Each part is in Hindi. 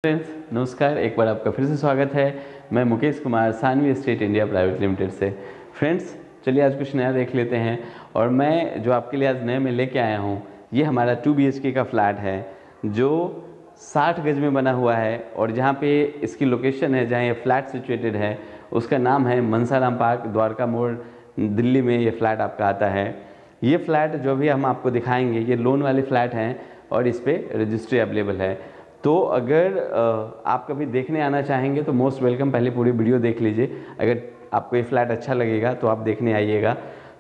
फ्रेंड्स नमस्कार, एक बार आपका फिर से स्वागत है। मैं Mukesh Kumar, Saanvi estate India private limited से। फ्रेंड्स चलिए आज कुछ नया देख लेते हैं। और मैं जो आपके लिए आज नए में लेके आया हूँ, ये हमारा 2 BHK का फ्लैट है जो 60 गज में बना हुआ है। और जहाँ पे इसकी लोकेशन है, जहाँ ये फ्लैट सिचुएटेड है, उसका नाम है मनसाराम पार्क, द्वारका मोड़, दिल्ली में ये फ्लैट आपका आता है। ये फ्लैट जो भी हम आपको दिखाएंगे, ये लोन वाले फ्लैट हैं और इस पर रजिस्ट्री अवेलेबल है। तो अगर आप कभी देखने आना चाहेंगे तो मोस्ट वेलकम, पहले पूरी वीडियो देख लीजिए। अगर आपको ये फ्लैट अच्छा लगेगा तो आप देखने आइएगा।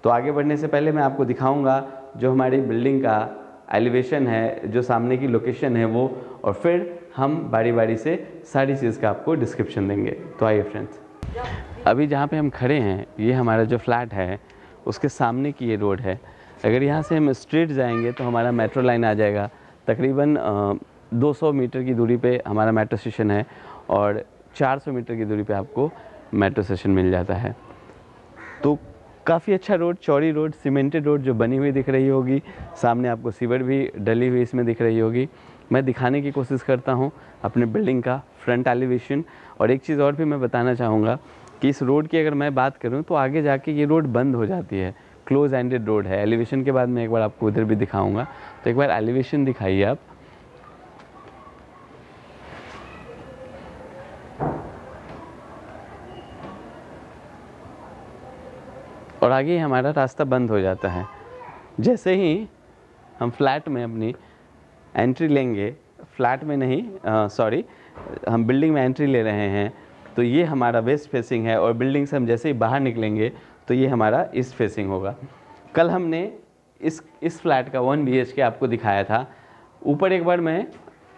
तो आगे बढ़ने से पहले मैं आपको दिखाऊंगा जो हमारी बिल्डिंग का एलिवेशन है, जो सामने की लोकेशन है वो, और फिर हम बारी बारी से सारी चीज़ का आपको डिस्क्रिप्शन देंगे। तो आइए फ्रेंड्स, अभी जहाँ पे हम खड़े हैं ये हमारा जो फ्लैट है उसके सामने की ये रोड है। अगर यहाँ से हम स्ट्रेट जाएंगे तो हमारा मेट्रो लाइन आ जाएगा। तकरीबन 200 मीटर की दूरी पे हमारा मेट्रो स्टेशन है और 400 मीटर की दूरी पे आपको मेट्रो स्टेशन मिल जाता है। तो काफ़ी अच्छा रोड, चौड़ी रोड, सीमेंटेड रोड जो बनी हुई दिख रही होगी। सामने आपको सीवर भी डली हुई इसमें दिख रही होगी। मैं दिखाने की कोशिश करता हूँ अपने बिल्डिंग का फ्रंट एलिवेशन। और एक चीज़ और भी मैं बताना चाहूँगा कि इस रोड की अगर मैं बात करूँ तो आगे जाके ये रोड बंद हो जाती है, क्लोज एंडेड रोड है। एलिवेशन के बाद मैं एक बार आपको उधर भी दिखाऊँगा। तो एक बार एलिवेशन दिखाइए आप। और आगे हमारा रास्ता बंद हो जाता है। जैसे ही हम फ्लैट में अपनी एंट्री लेंगे, फ्लैट में नहीं सॉरी, हम बिल्डिंग में एंट्री ले रहे हैं, तो ये हमारा वेस्ट फेसिंग है। और बिल्डिंग से हम जैसे ही बाहर निकलेंगे तो ये हमारा ईस्ट फेसिंग होगा। कल हमने इस फ्लैट का 1 BHK आपको दिखाया था। ऊपर एक बार मैं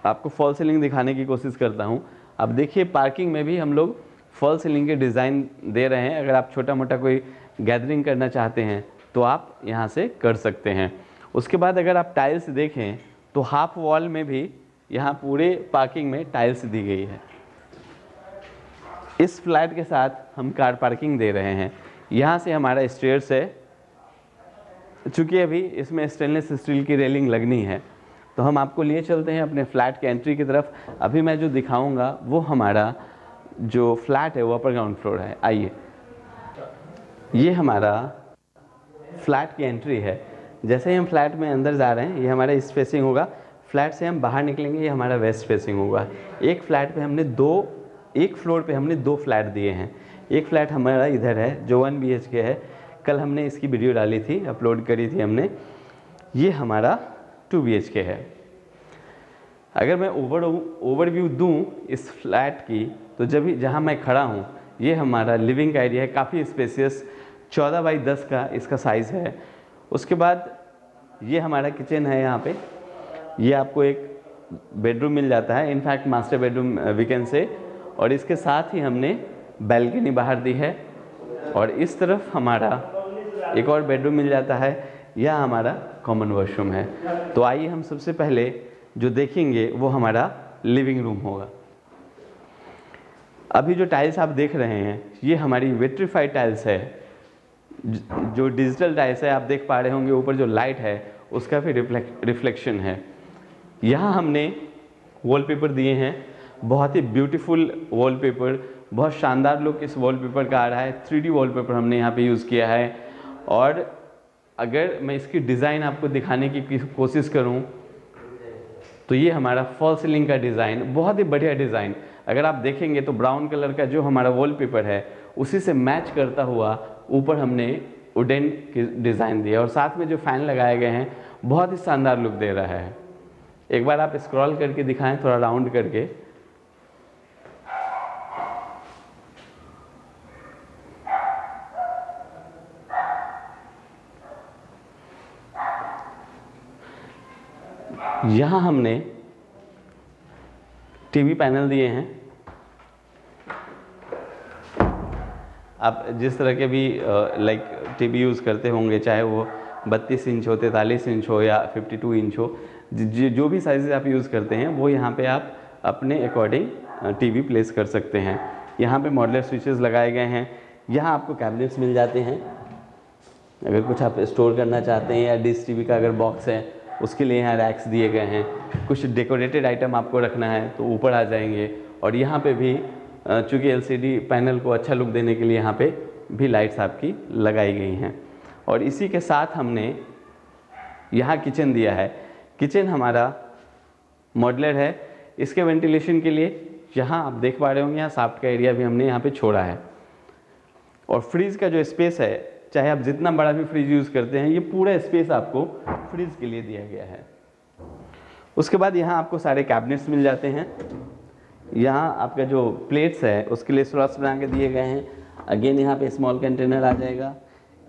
आपको फॉल सीलिंग दिखाने की कोशिश करता हूँ। अब देखिए पार्किंग में भी हम लोग फॉल सीलिंग के डिज़ाइन दे रहे हैं। अगर आप छोटा मोटा कोई गैदरिंग करना चाहते हैं तो आप यहाँ से कर सकते हैं। उसके बाद अगर आप टाइल्स देखें तो हाफ वॉल में भी यहाँ पूरे पार्किंग में टाइल्स दी गई है। इस फ्लैट के साथ हम कार पार्किंग दे रहे हैं। यहाँ से हमारा स्टेयर्स है। चूँकि अभी इसमें स्टेनलेस स्टील की रेलिंग लगनी है तो हम आपको लिए चलते हैं अपने फ्लैट के एंट्री की तरफ। अभी मैं जो दिखाऊंगा वो हमारा जो फ्लैट है वो अपर ग्राउंड फ्लोर है। आइए, ये हमारा फ्लैट की एंट्री है। जैसे ही हम फ्लैट में अंदर जा रहे हैं ये हमारा ईस्ट फेसिंग होगा। फ्लैट से हम बाहर निकलेंगे ये हमारा वेस्ट फेसिंग होगा। एक फ्लोर पे हमने दो फ्लैट दिए हैं। एक फ्लैट हमारा इधर है जो 1 BHK है। कल हमने इसकी वीडियो डाली थी, अपलोड करी थी हमने। ये हमारा 2 BHK है। अगर मैं ओवरव्यू दूँ इस फ्लैट की तो जहाँ मैं खड़ा हूँ ये हमारा लिविंग का एरिया है। काफ़ी स्पेसियस, 14 बाई 10 का इसका साइज़ है। उसके बाद ये हमारा किचन है। यहाँ पे ये आपको एक बेडरूम मिल जाता है, in fact master bedroom we can say. और इसके साथ ही हमने बैल्कनी बाहर दी है। और इस तरफ हमारा एक और बेडरूम मिल जाता है। यह हमारा कॉमन वॉशरूम है। तो आइए हम सबसे पहले जो देखेंगे वो हमारा लिविंग रूम होगा। अभी जो टाइल्स आप देख रहे हैं ये हमारी विट्रीफाइड टाइल्स है, जो डिजिटल टाइल्स है। आप देख पा रहे होंगे ऊपर जो लाइट है उसका भी रिफ्लेक्शन है। यहाँ हमने वॉलपेपर दिए हैं, बहुत ही ब्यूटीफुल वॉलपेपर, बहुत शानदार लुक इस वॉलपेपर का आ रहा है। 3D वॉलपेपर हमने यहाँ पे यूज़ किया है। और अगर मैं इसकी डिज़ाइन आपको दिखाने की कोशिश करूँ तो ये हमारा फॉल सीलिंग का डिज़ाइन, बहुत ही बढ़िया डिज़ाइन। अगर आप देखेंगे तो ब्राउन कलर का जो हमारा वॉलपेपर है उसी से मैच करता हुआ ऊपर हमने वुडन की डिज़ाइन दिया। और साथ में जो फ़ैन लगाए गए हैं बहुत ही शानदार लुक दे रहा है। एक बार आप स्क्रॉल करके दिखाएं, थोड़ा राउंड करके। यहाँ हमने टीवी पैनल दिए हैं। आप जिस तरह के भी लाइक टीवी यूज़ करते होंगे, चाहे वो 32 इंच हो, 43 इंच हो या 52 इंच हो, जो भी साइज़ आप यूज़ करते हैं वो यहाँ पे आप अपने अकॉर्डिंग टीवी प्लेस कर सकते हैं। यहाँ पे मॉडुलर स्विचेस लगाए गए हैं। यहाँ आपको कैबिनेट्स मिल जाते हैं। अगर कुछ आप स्टोर करना चाहते हैं या डिश टीवी का अगर बॉक्स है उसके लिए यहाँ रैक्स दिए गए हैं। कुछ डेकोरेटेड आइटम आपको रखना है तो ऊपर आ जाएंगे। और यहाँ पे भी चूँकि एलसीडी पैनल को अच्छा लुक देने के लिए यहाँ पे भी लाइट्स आपकी लगाई गई हैं। और इसी के साथ हमने यहाँ किचन दिया है। किचन हमारा मॉड्यूलर है। इसके वेंटिलेशन के लिए यहाँ आप देख पा रहे होंगे, यहाँ साफ्ट का एरिया भी हमने यहाँ पे छोड़ा है। और फ्रिज का जो स्पेस है, चाहे आप जितना बड़ा भी फ्रिज यूज़ करते हैं, ये पूरा स्पेस आपको फ्रिज के लिए दिया गया है। उसके बाद यहाँ आपको सारे कैबिनेट्स मिल जाते हैं। यहाँ आपका जो प्लेट्स है उसके लिए स्लॉट्स बना के दिए गए हैं। अगेन यहाँ पे स्मॉल कंटेनर आ जाएगा।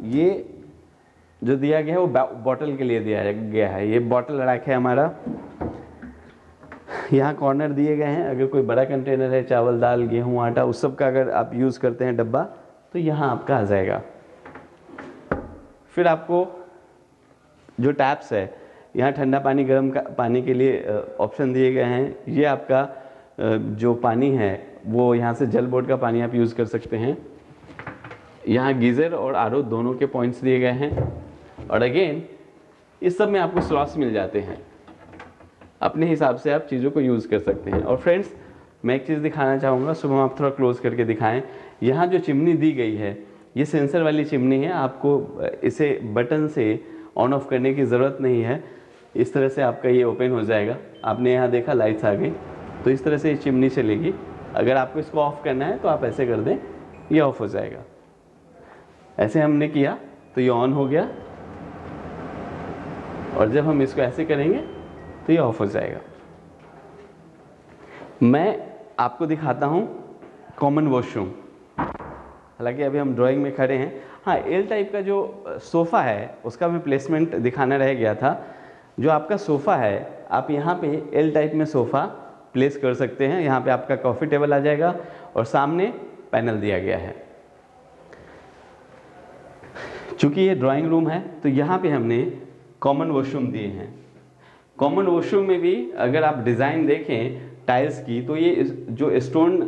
ये जो दिया गया है वो बॉटल के लिए दिया गया है। ये बॉटल रैक है हमारा। यहाँ कॉर्नर दिए गए हैं। अगर कोई बड़ा कंटेनर है, चावल दाल गेहूँ आटा उस सब का अगर आप यूज़ करते हैं डब्बा, तो यहाँ आपका आ जाएगा। फिर आपको जो टैप्स है, यहाँ ठंडा पानी गर्म पानी के लिए ऑप्शन दिए गए हैं। ये आपका जो पानी है वो यहाँ से जल बोर्ड का पानी आप यूज़ कर सकते हैं। यहाँ गीज़र और आरओ दोनों के पॉइंट्स दिए गए हैं। और अगेन इस सब में आपको स्लॉट्स मिल जाते हैं। अपने हिसाब से आप चीज़ों को यूज़ कर सकते हैं। और फ्रेंड्स, मैं एक चीज़ दिखाना चाहूँगा, सुबह आप थोड़ा क्लोज करके दिखाएं। यहाँ जो चिमनी दी गई है ये सेंसर वाली चिमनी है। आपको इसे बटन से ऑन ऑफ करने की ज़रूरत नहीं है। इस तरह से आपका ये ओपन हो जाएगा। आपने यहाँ देखा लाइट्स आ गई, तो इस तरह से ये चिमनी चलेगी। अगर आपको इसको ऑफ़ करना है तो आप ऐसे कर दें, ये ऑफ़ हो जाएगा। ऐसे हमने किया तो ये ऑन हो गया, और जब हम इसको ऐसे करेंगे तो ये ऑफ हो जाएगा। मैं आपको दिखाता हूँ कॉमन वॉशरूम। हालांकि अभी हम ड्राइंग में खड़े हैं। हाँ, एल टाइप का जो सोफ़ा है उसका भी प्लेसमेंट दिखाना रह गया था। जो आपका सोफ़ा है, आप यहाँ पे एल टाइप में सोफ़ा प्लेस कर सकते हैं। यहाँ पे आपका कॉफ़ी टेबल आ जाएगा और सामने पैनल दिया गया है। चूँकि ये ड्राइंग रूम है तो यहाँ पे हमने कॉमन वॉशरूम दिए हैं। कॉमन वॉशरूम में भी अगर आप डिज़ाइन देखें टाइल्स की, तो ये जो स्टोन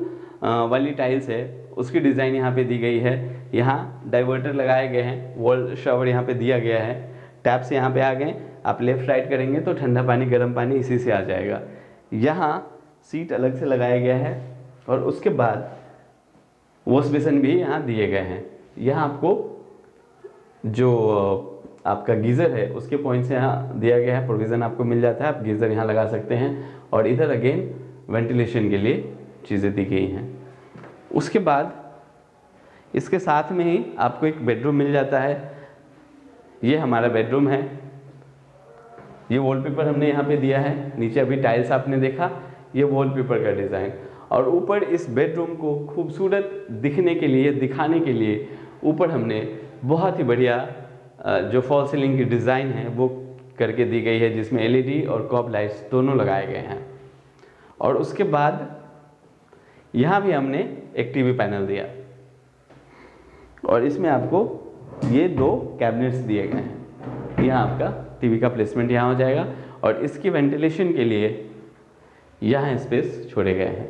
वाली टाइल्स है उसकी डिज़ाइन यहाँ पे दी गई है। यहाँ डाइवर्टर लगाए गए हैं, वॉल शावर यहाँ पे दिया गया है, टैप्स यहाँ पे आ गए। आप लेफ़्ट राइट करेंगे तो ठंडा पानी गर्म पानी इसी से आ जाएगा। यहाँ सीट अलग से लगाया गया है और उसके बाद वॉश बेसिन भी यहाँ दिए गए हैं। यहाँ आपको जो आपका गीज़र है उसके पॉइंट से यहाँ दिया गया है, प्रोविज़न आपको मिल जाता है। आप गीज़र यहाँ लगा सकते हैं। और इधर अगेन वेंटिलेशन के लिए चीज़ें दी गई हैं। उसके बाद इसके साथ में ही आपको एक बेडरूम मिल जाता है। ये हमारा बेडरूम है। ये वॉलपेपर हमने यहाँ पे दिया है। नीचे अभी टाइल्स आपने देखा, ये वॉलपेपर का डिज़ाइन। और ऊपर इस बेडरूम को खूबसूरत दिखने के लिए, दिखाने के लिए ऊपर हमने बहुत ही बढ़िया जो फॉल सीलिंग की डिज़ाइन है वो करके दी गई है, जिसमें एलईडी और कॉब लाइट्स दोनों लगाए गए हैं। और उसके बाद यहाँ भी हमने एक टीवी पैनल दिया और इसमें आपको ये 2 कैबिनेट्स दिए गए हैं। यहाँ आपका टीवी का प्लेसमेंट यहाँ हो जाएगा और इसकी वेंटिलेशन के लिए यहाँ स्पेस छोड़े गए हैं।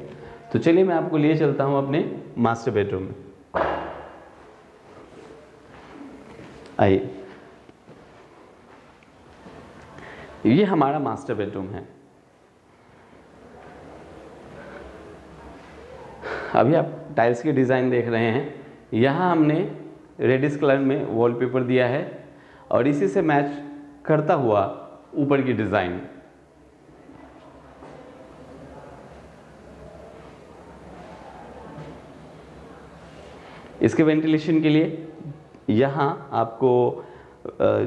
तो चलिए मैं आपको लिए चलता हूँ अपने मास्टर बेडरूम में। आइए, ये हमारा मास्टर बेडरूम है। अभी आप टाइल्स की डिज़ाइन देख रहे हैं। यहाँ हमने रेडिश कलर में वॉलपेपर दिया है और इसी से मैच करता हुआ ऊपर की डिज़ाइन। इसके वेंटिलेशन के लिए यहाँ आपको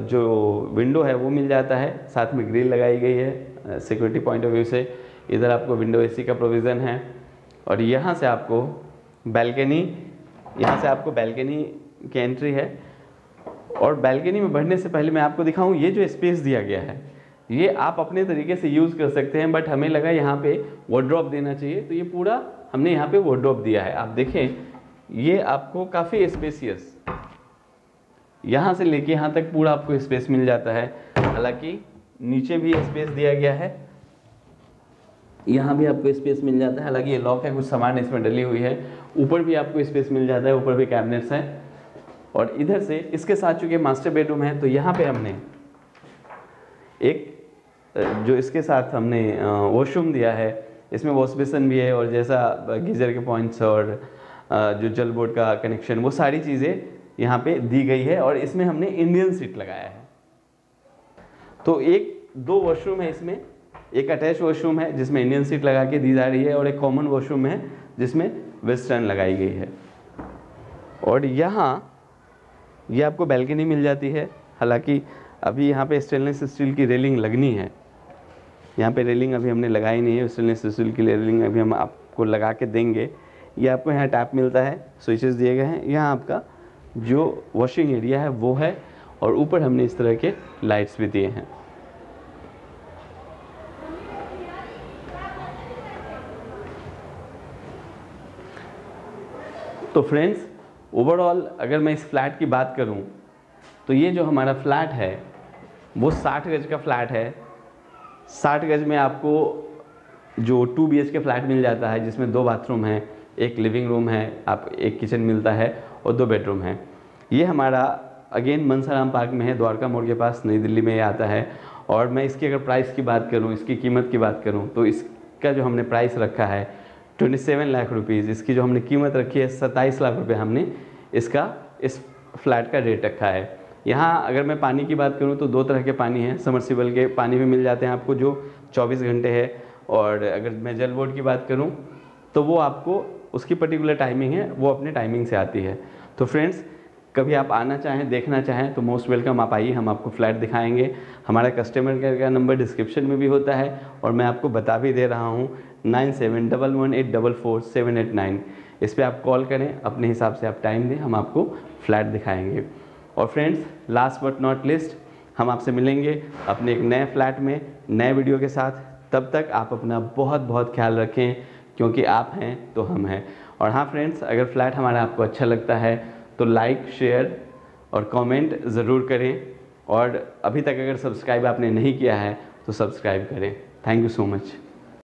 जो विंडो है वो मिल जाता है, साथ में ग्रिल लगाई गई है सिक्योरिटी पॉइंट ऑफ व्यू से। इधर आपको विंडो एसी का प्रोविज़न है और यहाँ से आपको बैल्कनी, की एंट्री है। और बैल्कनी में बढ़ने से पहले मैं आपको दिखाऊं, ये जो स्पेस दिया गया है ये आप अपने तरीके से यूज़ कर सकते हैं, बट हमें लगा यहाँ पे वार्डरोब देना चाहिए तो ये पूरा हमने यहाँ पे वार्डरोब दिया है। आप देखें, ये आपको काफ़ी स्पेसियस, यहाँ से लेके यहाँ तक पूरा आपको स्पेस मिल जाता है। हालांकि नीचे भी स्पेस दिया गया है, यहाँ भी आपको स्पेस मिल जाता है। हालांकि ये लॉक है, कुछ सामान इसमें डली हुई है। ऊपर भी आपको स्पेस मिल जाता है, ऊपर भी कैबिनेट्स हैं। और इधर से इसके साथ चूँकि मास्टर बेडरूम है तो यहाँ पे हमने एक जो इसके साथ हमने वॉशरूम दिया है, इसमें वॉश बेसिन भी है और जैसा गीज़र के पॉइंट्स और जो जल बोर्ड का कनेक्शन, वो सारी चीज़ें यहाँ पे दी गई है। और इसमें हमने इंडियन सीट लगाया है। तो दो वॉशरूम है इसमें, एक अटैच वॉशरूम है जिसमें इंडियन सीट लगा के दी जा रही है और एक कॉमन वॉशरूम है जिसमें वेस्टर्न लगाई गई है। और यहाँ ये आपको बैल्कनी मिल जाती है। हालांकि अभी यहाँ पे स्टेनलेस स्टील की रेलिंग लगनी है, यहाँ पे रेलिंग अभी हमने लगाई नहीं है। स्टेनलेस स्टील की रेलिंग अभी हम आपको लगा के देंगे। ये आपको यहाँ टैप मिलता है, स्विचेस दिए गए हैं। यहाँ आपका जो वॉशिंग एरिया है वो है और ऊपर हमने इस तरह के लाइट्स भी दिए हैं। तो फ्रेंड्स, ओवरऑल अगर मैं इस फ्लैट की बात करूं तो ये जो हमारा फ्लैट है वो 60 गज का फ्लैट है। 60 गज में आपको जो 2 BHK फ्लैट मिल जाता है जिसमें 2 बाथरूम हैं, एक लिविंग रूम है, आप एक किचन मिलता है और 2 बेडरूम हैं। ये हमारा अगेन मनसाराम पार्क में है, द्वारका मोड़ के पास, नई दिल्ली में ये आता है। और मैं इसकी अगर प्राइस की बात करूँ, इसकी कीमत की बात करूँ तो इसका जो हमने प्राइस रखा है 27 लाख रुपीज़, इसकी जो हमने कीमत रखी है 27 लाख रुपये हमने इस फ्लैट का रेट रखा है। यहाँ अगर मैं पानी की बात करूँ तो 2 तरह के पानी हैं। समरसीबल के पानी भी मिल जाते हैं आपको जो 24 घंटे है, और अगर मैं जल बोर्ड की बात करूँ तो वो आपको उसकी पर्टिकुलर टाइमिंग है, वो अपने टाइमिंग से आती है। तो फ्रेंड्स, कभी आप आना चाहें, देखना चाहें तो मोस्ट वेलकम, आप आइए, हम आपको फ्लैट दिखाएंगे। हमारा कस्टमर केयर का नंबर डिस्क्रिप्शन में भी होता है और मैं आपको बता भी दे रहा हूँ, 9711844789। इस पर आप कॉल करें, अपने हिसाब से आप टाइम दें, हम आपको फ्लैट दिखाएंगे। और friends, last but not list, हम आपसे मिलेंगे अपने एक नए फ्लैट में नए वीडियो के साथ। तब तक आप अपना बहुत बहुत ख्याल रखें, क्योंकि आप हैं तो हम हैं। और हाँ फ्रेंड्स, अगर फ्लैट हमारा आपको अच्छा लगता है तो लाइक, शेयर और कमेंट ज़रूर करें। और अभी तक अगर सब्सक्राइब आपने नहीं किया है तो सब्सक्राइब करें। Thank you so much.